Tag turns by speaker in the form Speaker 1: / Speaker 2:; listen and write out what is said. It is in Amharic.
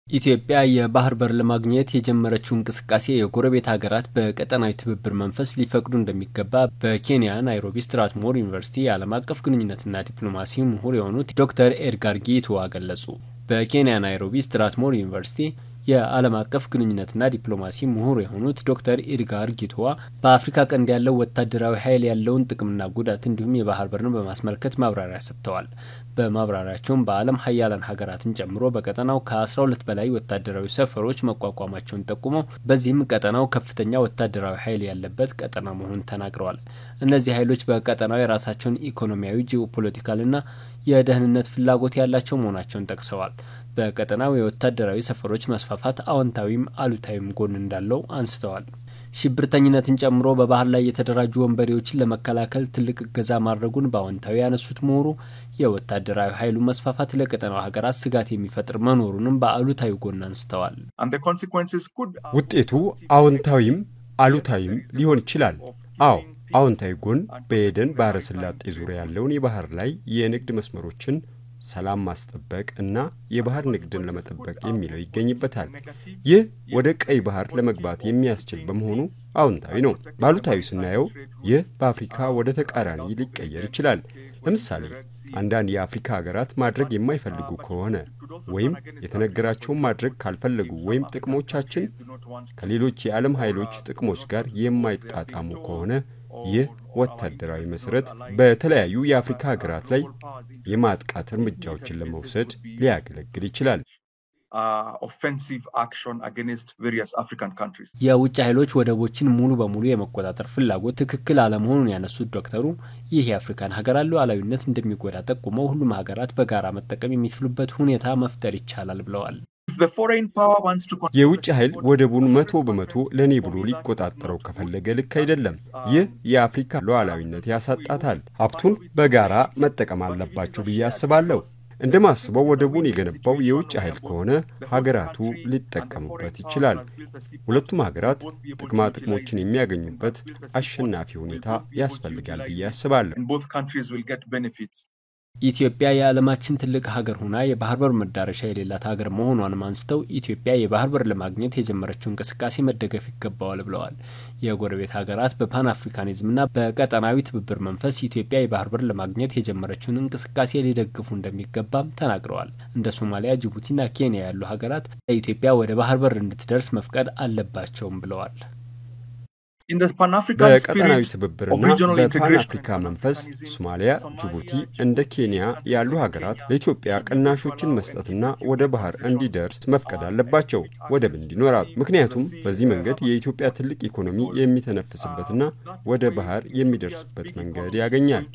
Speaker 1: ኢትዮጵያ የባህር በር ለማግኘት የጀመረችው እንቅስቃሴ የጎረቤት ሀገራት በቀጠናዊ ትብብር መንፈስ ሊፈቅዱ እንደሚገባ በኬንያ ናይሮቢ ስትራትሞር ዩኒቨርሲቲ የዓለም አቀፍ ግንኙነትና ዲፕሎማሲ ምሁር የሆኑት ዶክተር ኤድጋር ጊቱዋ ገለጹ። በኬንያ ናይሮቢ ስትራትሞር ዩኒቨርሲቲ የዓለም አቀፍ ግንኙነትና ዲፕሎማሲ ምሁር የሆኑት ዶክተር ኤድጋር ጊቱዋ በአፍሪካ ቀንድ ያለው ወታደራዊ ኃይል ያለውን ጥቅምና ጉዳት እንዲሁም የባህር በርን በማስመልከት ማብራሪያ ሰጥተዋል። በማብራሪያቸውም በዓለም ሀያላን ሀገራትን ጨምሮ በቀጠናው ከ12 በላይ ወታደራዊ ሰፈሮች መቋቋማቸውን ጠቁመው በዚህም ቀጠናው ከፍተኛ ወታደራዊ ኃይል ያለበት ቀጠና መሆኑን ተናግረዋል። እነዚህ ኃይሎች በቀጠናው የራሳቸውን ኢኮኖሚያዊ፣ ጂኦፖለቲካልና የደህንነት ፍላጎት ያላቸው መሆናቸውን ጠቅሰዋል። በቀጠናው የወታደራዊ ሰፈሮች መስፋፋት አዎንታዊም አሉታዊም ጎን እንዳለው አንስተዋል። ሽብርተኝነትን ጨምሮ በባህር ላይ የተደራጁ ወንበዴዎችን ለመከላከል ትልቅ እገዛ ማድረጉን በአዎንታዊ ያነሱት ምሁሩ የወታደራዊ ኃይሉ መስፋፋት ለቀጠናው ሀገራት ስጋት የሚፈጥር መኖሩንም በአሉታዊ ጎን አንስተዋል።
Speaker 2: ውጤቱ አዎንታዊም አሉታዊም ሊሆን ይችላል። አዎንታዊ ጎን በኤደን ባህረ ሰላጤ ዙሪያ ያለውን የባህር ላይ የንግድ መስመሮችን ሰላም ማስጠበቅ እና የባህር ንግድን ለመጠበቅ የሚለው ይገኝበታል። ይህ ወደ ቀይ ባህር ለመግባት የሚያስችል በመሆኑ አዎንታዊ ነው። ባሉታዊ ስናየው ይህ በአፍሪካ ወደ ተቃራኒ ሊቀየር ይችላል። ለምሳሌ አንዳንድ የአፍሪካ ሀገራት ማድረግ የማይፈልጉ ከሆነ ወይም የተነገራቸውን ማድረግ ካልፈለጉ ወይም ጥቅሞቻችን ከሌሎች የዓለም ኃይሎች ጥቅሞች ጋር የማይጣጣሙ ከሆነ ይህ ወታደራዊ መሰረት በተለያዩ የአፍሪካ ሀገራት ላይ የማጥቃት እርምጃዎችን ለመውሰድ ሊያገለግል ይችላል።
Speaker 1: የውጭ ኃይሎች ወደቦችን ሙሉ በሙሉ የመቆጣጠር ፍላጎት ትክክል አለመሆኑን ያነሱት ዶክተሩ ይህ የአፍሪካን ሀገራት ሉዓላዊነት እንደሚጎዳ ጠቁመው ሁሉም ሀገራት በጋራ መጠቀም የሚችሉበት ሁኔታ መፍጠር ይቻላል ብለዋል።
Speaker 2: የውጭ ኃይል ወደቡን 100% ለኔ ብሎ ሊቆጣጠረው ከፈለገ ልክ አይደለም። ይህ የአፍሪካ ሉዓላዊነት ያሳጣታል። ሀብቱን በጋራ መጠቀም አለባቸው ብዬ አስባለሁ። እንደማስበው ወደቡን የገነባው የውጭ ኃይል ከሆነ ሀገራቱ ሊጠቀሙበት ይችላል። ሁለቱም ሀገራት ጥቅሞችን የሚያገኙበት አሸናፊ ሁኔታ ያስፈልጋል ብዬ አስባለሁ።
Speaker 1: ኢትዮጵያ የዓለማችን ትልቅ ሀገር ሆና የባህር በር መዳረሻ የሌላት ሀገር መሆኗን አንስተው ኢትዮጵያ የባህር በር ለማግኘት የጀመረችው እንቅስቃሴ መደገፍ ይገባዋል ብለዋል። የጎረቤት ሀገራት በፓን አፍሪካኒዝምና በቀጠናዊ ትብብር መንፈስ ኢትዮጵያ የባህር በር ለማግኘት የጀመረችውን እንቅስቃሴ ሊደግፉ እንደሚገባም ተናግረዋል። እንደ ሶማሊያ፣ ጅቡቲና ኬንያ ያሉ ሀገራት ኢትዮጵያ ወደ ባህር በር እንድትደርስ መፍቀድ አለባቸውም ብለዋል።
Speaker 2: በቀጠናዊ ትብብርና በፓን አፍሪካ መንፈስ ሶማሊያ፣ ጅቡቲ እንደ ኬንያ ያሉ ሀገራት ለኢትዮጵያ ቅናሾችን መስጠትና ወደ ባህር እንዲደርስ መፍቀድ አለባቸው፣ ወደብ እንዲኖራት። ምክንያቱም በዚህ መንገድ የኢትዮጵያ ትልቅ ኢኮኖሚ የሚተነፍስበትና ወደ ባህር የሚደርስበት መንገድ ያገኛል።